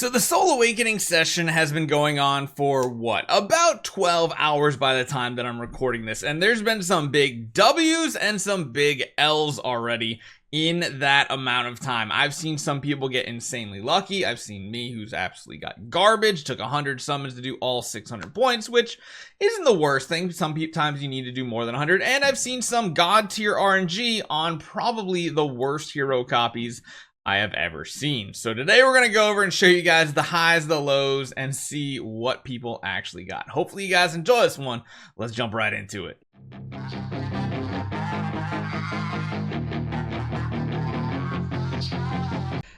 So the Soul Awakening session has been going on for what? About 12 hours by the time that I'm recording this. And there's been some big W's and some big L's already in that amount of time. I've seen some people get insanely lucky. I've seen me who's absolutely got garbage, took 100 summons to do all 600 points, which isn't the worst thing. Sometimes you need to do more than 100. And I've seen some god tier RNG on probably the worst hero copies I have ever seen. So today we're going to go over and show you guys the highs, the lows, and see what people actually got. Hopefully you guys enjoy this one. Let's jump right into it.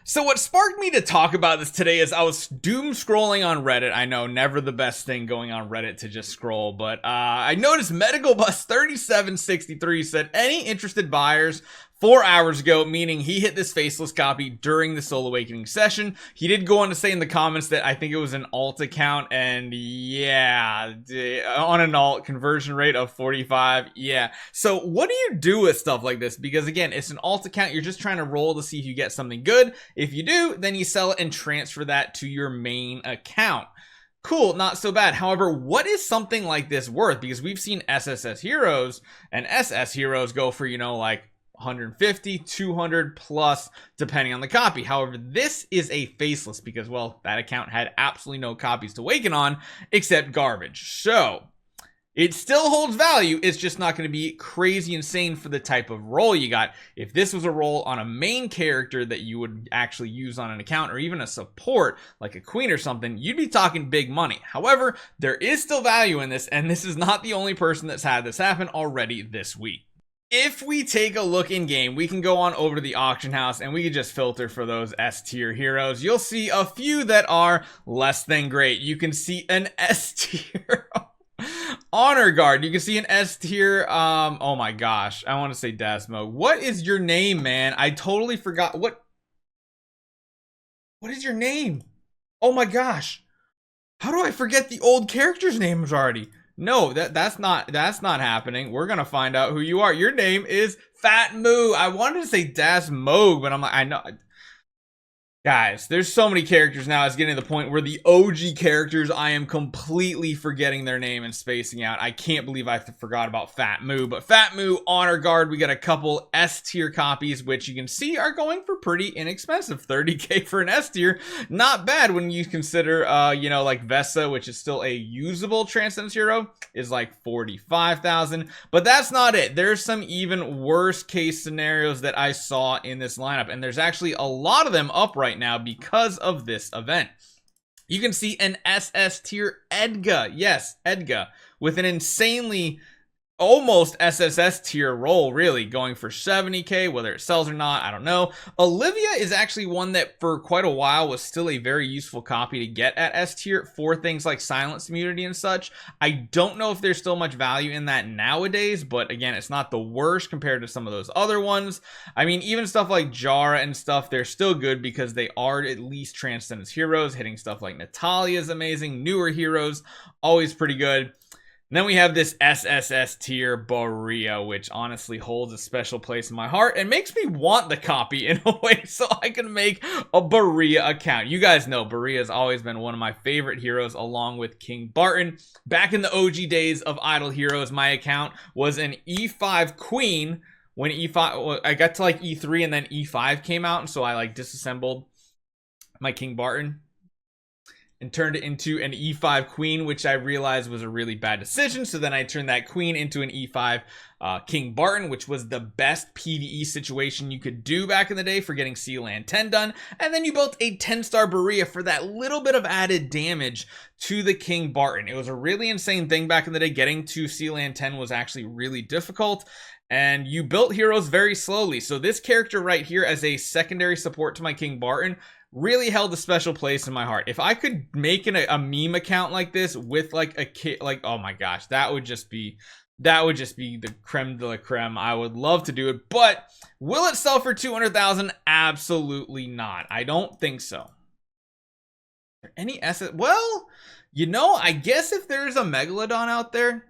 So what sparked me to talk about this today is I was doom scrolling on Reddit. I know, never the best thing going on Reddit to just scroll, but I noticed Medical Bus 3763 said any interested buyers 4 hours ago, meaning he hit this faceless copy during the Soul Awakening session. He did go on to say in the comments that I think it was an alt account, and yeah, on an alt conversion rate of 45. Yeah. So what do you do with stuff like this? Because again, it's an alt account. You're just trying to roll to see if you get something good. If you do, then you sell it and transfer that to your main account. Cool, not so bad. However, what is something like this worth? Because we've seen SSS heroes and SS heroes go for, like 150, 200 plus, depending on the copy. However, this is a faceless because, well, that account had absolutely no copies to awaken on except garbage. So it still holds value. It's just not going to be crazy insane for the type of role you got. If this was a role on a main character that you would actually use on an account, or even a support like a queen or something, you'd be talking big money. However, there is still value in this, and this is not the only person that's had this happen already this week. If we take a look in game, we can go on over to the auction house and we can just filter for those S tier heroes. You'll see a few that are less than great. You can see an S tier honor guard. You can see an S tier. Oh my gosh, I want to say Dasmo. What is your name, man? I totally forgot. What is your name? Oh my gosh, how do I forget the old characters' names already? No, that's not happening. We're gonna find out who you are. Your name is Fat Moo. I wanted to say Das Moog, but I'm like, I know. Guys, there's so many characters now. It's getting to the point where the OG characters, I am completely forgetting their name and spacing out. I can't believe I forgot about Fat Moo. But Fat Moo, Honor Guard, we got a couple S tier copies, which you can see are going for pretty inexpensive. 30k for an S tier. Not bad when you consider, like Vesa, which is still a usable Transcendence hero, is like 45,000. But that's not it. There's some even worse case scenarios that I saw in this lineup. And there's actually a lot of them up right now because of this event. You can see an SS tier Edga, yes, Edga, with an insanely almost SSS tier role, really going for 70k. Whether it sells or not, I don't know. Olivia is actually one that for quite a while was still a very useful copy to get at S tier for things like silence immunity and such. I don't know if there's still much value in that nowadays, but again, it's not the worst compared to some of those other ones. I mean, even stuff like Jara and stuff, they're still good because they are at least Transcendence heroes. Hitting stuff like Natalia is amazing. Newer heroes, always pretty good. And then we have this SSS tier Berea, which honestly holds a special place in my heart and makes me want the copy in a way so I can make a Berea account. You guys know Berea has always been one of my favorite heroes along with King Barton. Back in the OG days of Idle Heroes, my account was an E5 queen. When E5, I got to like E3 and then E5 came out, and so I like disassembled my King Barton and turned it into an E5 queen, which I realized was a really bad decision. So then I turned that queen into an E5 King Barton, which was the best PvE situation you could do back in the day for getting Sealand 10 done. And then you built a 10-star Berea for that little bit of added damage to the King Barton. It was a really insane thing back in the day. Getting to Sealand 10 was actually really difficult, and you built heroes very slowly. So this character right here as a secondary support to my King Barton really held a special place in my heart. If I could make a meme account like this with like a kid, like, oh my gosh, that would just be the creme de la creme. I would love to do it, but will it sell for 200,000? Absolutely not. I don't think so. Are there any assets? Well, I guess if there's a Megalodon out there,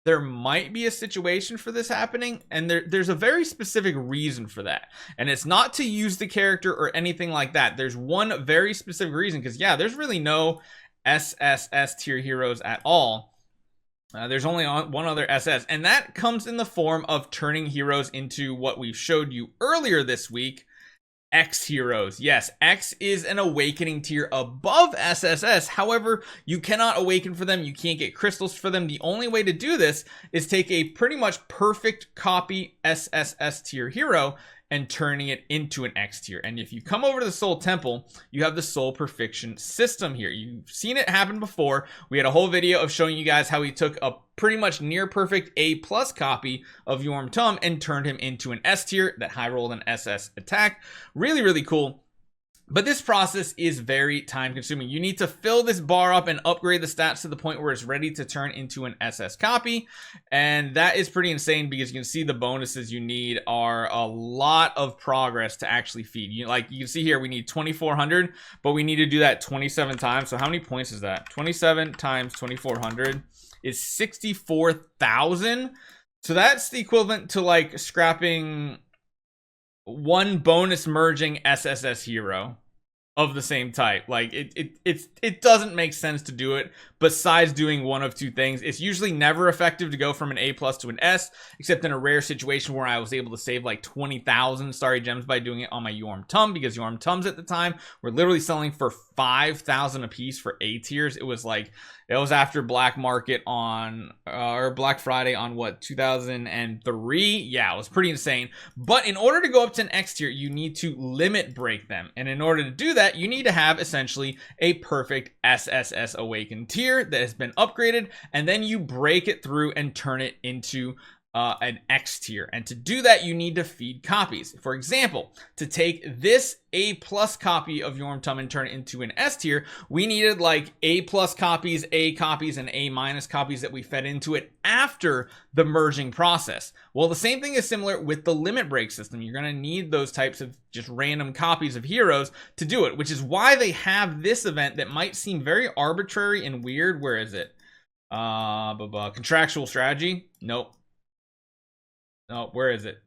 there might be a situation for this happening, and there's a very specific reason for that, and it's not to use the character or anything like that. There's one very specific reason, because yeah, there's really no SSS tier heroes at all. There's only one other SS, and that comes in the form of turning heroes into what we showed you earlier this week, X heroes. Yes, X is an awakening tier above SSS. However, you cannot awaken for them. You can't get crystals for them. The only way to do this is take a pretty much perfect copy SSS tier hero and turning it into an X tier. And if you come over to the Soul Temple, you have the Soul Perfection system here. You've seen it happen before. We had a whole video of showing you guys how he took a pretty much near perfect A+ copy of Yorm Tum and turned him into an S tier that high rolled an SS attack. Really, really cool. But this process is very time consuming. You need to fill this bar up and upgrade the stats to the point where it's ready to turn into an SS copy. And that is pretty insane, because you can see the bonuses you need are a lot of progress to actually feed. You can see here, we need 2,400, but we need to do that 27 times. So how many points is that? 27 times 2,400 is 64,000. So that's the equivalent to like scrapping one bonus merging SSS hero of the same type. Like it doesn't make sense to do it besides doing one of two things. It's usually never effective to go from an A+ to an S, except in a rare situation where I was able to save like 20,000 starry gems by doing it on my Yorm Tum, because Yorm Tums at the time were literally selling for 5,000 a piece for A tiers. It was after Black Market on or Black Friday on what, 2003. Yeah, it was pretty insane. But in order to go up to an X tier, you need to limit break them, and in order to do that, you need to have essentially a perfect SSS awakened tier that has been upgraded, and then you break it through and turn it into an X tier. And to do that, you need to feed copies. For example, to take this A+ copy of Yorm Tum and turn it into an S tier, we needed like A+ copies, A copies, and A- copies that we fed into it after the merging process. Well, the same thing is similar with the limit break system. You're going to need those types of just random copies of heroes to do it, which is why they have this event that might seem very arbitrary and weird. Where is it? Contractual strategy? Nope. Oh, where is it?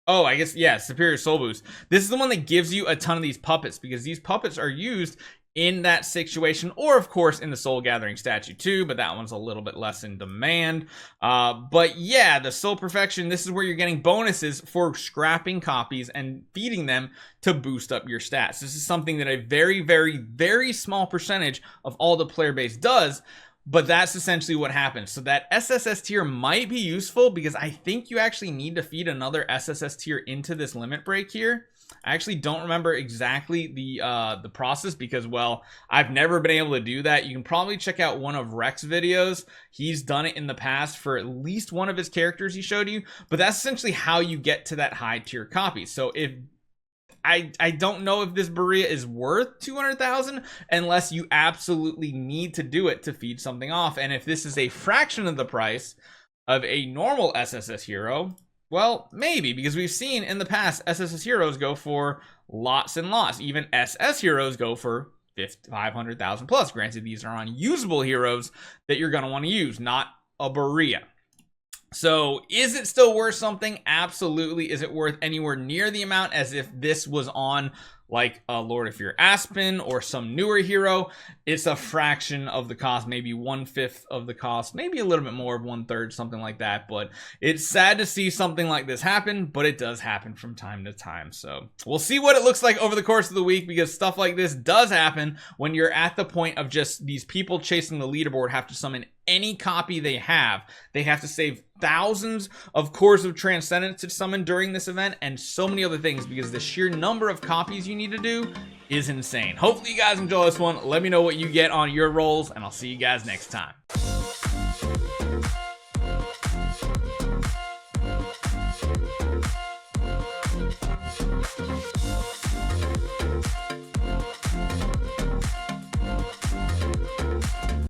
Oh, I guess, yeah, Superior Soul Boost. This is the one that gives you a ton of these puppets, because these puppets are used in that situation, or of course in the Soul Gathering statue too, but that one's a little bit less in demand. But yeah, the Soul Perfection, this is where you're getting bonuses for scrapping copies and feeding them to boost up your stats. This is something that a very, very, very small percentage of all the player base does. But that's essentially what happens. So that SSS tier might be useful, because I think you actually need to feed another SSS tier into this limit break here. I actually don't remember exactly the process, because, well, I've never been able to do that. You can probably check out one of Rex's videos. He's done it in the past for at least one of his characters he showed you. But that's essentially how you get to that high tier copy. So if I don't know if this Berea is worth 200,000 unless you absolutely need to do it to feed something off. And if this is a fraction of the price of a normal SSS hero, well, maybe, because we've seen in the past SSS heroes go for lots and lots. Even SS heroes go for 500,000 plus. Granted, these are unusable heroes that you're going to want to use, not a Berea. So is it still worth something? Absolutely. Is it worth anywhere near the amount as if this was on like a Lord of Fear Aspen or some newer hero? It's a fraction of the cost, maybe 1/5 of the cost, maybe a little bit more of 1/3, something like that. But it's sad to see something like this happen, but it does happen from time to time. So we'll see what it looks like over the course of the week, because stuff like this does happen when you're at the point of just these people chasing the leaderboard have to summon any copy they have. They have to save thousands of cores of transcendence to summon during this event, and so many other things, because the sheer number of copies you need to do is insane. Hopefully you guys enjoy this one. Let me know what you get on your rolls, and I'll see you guys next time.